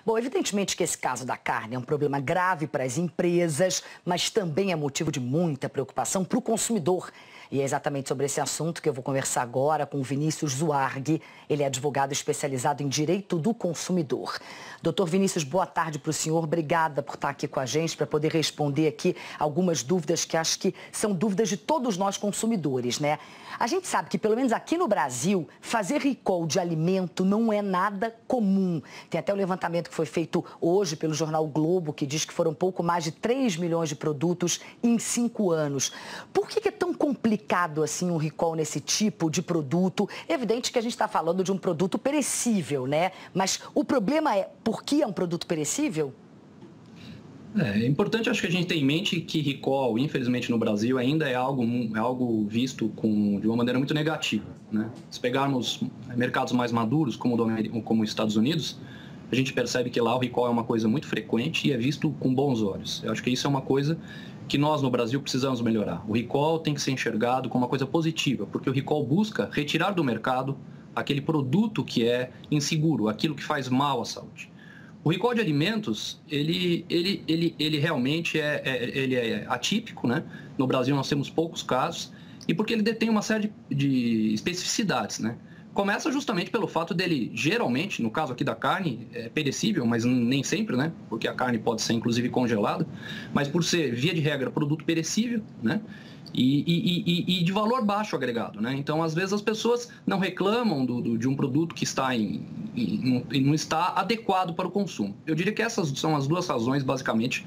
Bom, evidentemente que esse caso da carne é um problema grave para as empresas, mas também é motivo de muita preocupação para o consumidor. E é exatamente sobre esse assunto que eu vou conversar agora com o Vinícius Zuarghi. Ele é advogado especializado em direito do consumidor. Doutor Vinícius, boa tarde para o senhor. Obrigada por estar aqui com a gente para poder responder aqui algumas dúvidas que acho que são dúvidas de todos nós consumidores, né? A gente sabe que, pelo menos aqui no Brasil, fazer recall de alimento não é nada comum. Tem até o levantamento que foi feito hoje pelo jornal o Globo, que diz que foram pouco mais de 3 milhões de produtos em 5 anos. Por que é tão complicado assim um recall nesse tipo de produto? É evidente que a gente está falando de um produto perecível, né? Mas o problema é, por que é um produto perecível? É importante, acho que a gente tem em mente que recall, infelizmente no Brasil, ainda é algo visto de uma maneira muito negativa, né? Se pegarmos mercados mais maduros, como os Estados Unidos, a gente percebe que lá o recall é uma coisa muito frequente e é visto com bons olhos. Eu acho que isso é uma coisa que nós no Brasil precisamos melhorar. O recall tem que ser enxergado como uma coisa positiva, porque o recall busca retirar do mercado aquele produto que é inseguro, aquilo que faz mal à saúde. O recall de alimentos, ele realmente é atípico, né? No Brasil nós temos poucos casos, e porque ele detém uma série de especificidades, né? Começa justamente pelo fato dele, geralmente, no caso aqui da carne, é perecível, mas nem sempre, né? Porque a carne pode ser inclusive congelada, mas por ser, via de regra, produto perecível, né? E de valor baixo agregado, né? Então, às vezes, as pessoas não reclamam de um produto que não está adequado para o consumo. Eu diria que essas são as duas razões, basicamente,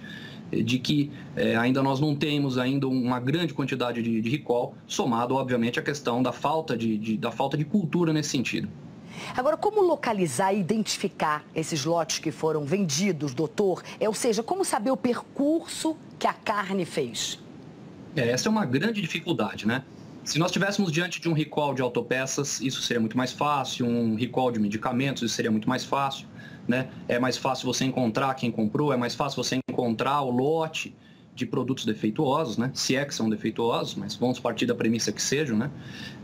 de que ainda nós não temos ainda uma grande quantidade de recall, somado, obviamente, à questão da falta de cultura nesse sentido. Agora, como localizar e identificar esses lotes que foram vendidos, doutor? Ou seja, como saber o percurso que a carne fez? Essa é uma grande dificuldade, né? Se nós estivéssemos diante de um recall de autopeças, isso seria muito mais fácil, um recall de medicamentos, isso seria muito mais fácil, né? É mais fácil você encontrar quem comprou, é mais fácil você encontrar o lote de produtos defeituosos, né? Se é que são defeituosos, mas vamos partir da premissa que sejam, né?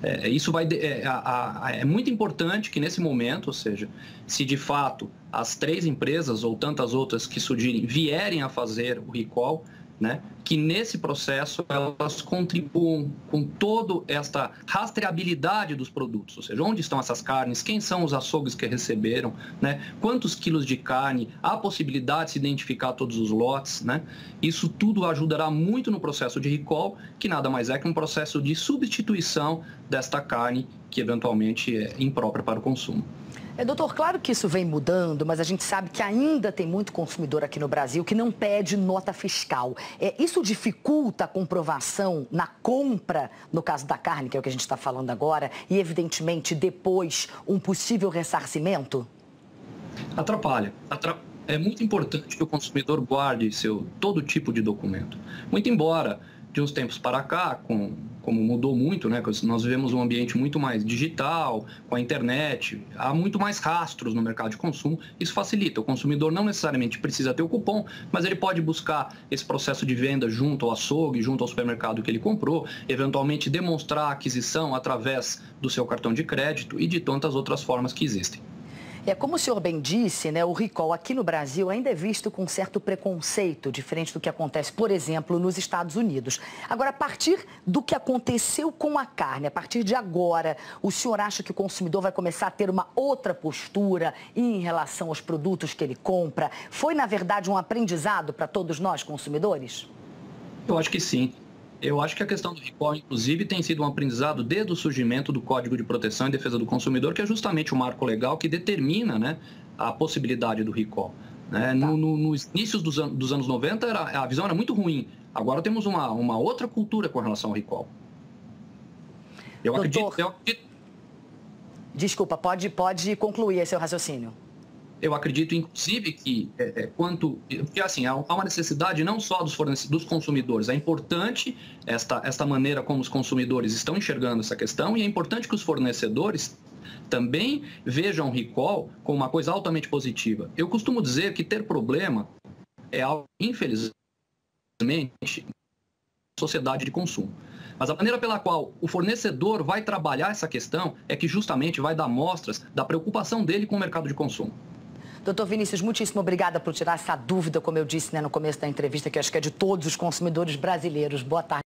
É muito importante que nesse momento, ou seja, se de fato as 3 empresas ou tantas outras que surgirem vierem a fazer o recall, né, que nesse processo elas contribuam com toda esta rastreabilidade dos produtos, ou seja, onde estão essas carnes, quem são os açougues que receberam, né, quantos quilos de carne, a possibilidade de se identificar todos os lotes, né, isso tudo ajudará muito no processo de recall, que nada mais é que um processo de substituição desta carne que eventualmente é imprópria para o consumo. Doutor, claro que isso vem mudando, mas a gente sabe que ainda tem muito consumidor aqui no Brasil que não pede nota fiscal. Isso dificulta a comprovação na compra, no caso da carne, que é o que a gente está falando agora, e evidentemente depois um possível ressarcimento? Atrapalha. É muito importante que o consumidor guarde todo tipo de documento. Muito embora, de uns tempos para cá, como mudou muito, né? Nós vivemos um ambiente muito mais digital, com a internet, há muito mais rastros no mercado de consumo, isso facilita. O consumidor não necessariamente precisa ter o cupom, mas ele pode buscar esse processo de venda junto ao açougue, junto ao supermercado que ele comprou, eventualmente demonstrar a aquisição através do seu cartão de crédito e de tantas outras formas que existem. Como o senhor bem disse, né, o recall aqui no Brasil ainda é visto com certo preconceito, diferente do que acontece, por exemplo, nos Estados Unidos. Agora, a partir do que aconteceu com a carne, a partir de agora, o senhor acha que o consumidor vai começar a ter uma outra postura em relação aos produtos que ele compra? Foi, na verdade, um aprendizado para todos nós, consumidores? Eu acho que sim. Eu acho que a questão do recall, inclusive, tem sido um aprendizado desde o surgimento do Código de Proteção e Defesa do Consumidor, que é justamente o marco legal que determina, né, a possibilidade do recall. Né? Nos inícios dos anos 90, a visão era muito ruim. Agora temos uma outra cultura com relação ao recall. Eu acredito... Desculpa, pode concluir esse seu raciocínio. Eu acredito, inclusive, que porque assim, há uma necessidade não só dos consumidores, é importante esta maneira como os consumidores estão enxergando essa questão, e é importante que os fornecedores também vejam o recall como uma coisa altamente positiva. Eu costumo dizer que ter problema é algo, infelizmente, sociedade de consumo. Mas a maneira pela qual o fornecedor vai trabalhar essa questão é que justamente vai dar mostras da preocupação dele com o mercado de consumo. Doutor Vinícius, muitíssimo obrigada por tirar essa dúvida, como eu disse, né, no começo da entrevista, que acho que é de todos os consumidores brasileiros. Boa tarde.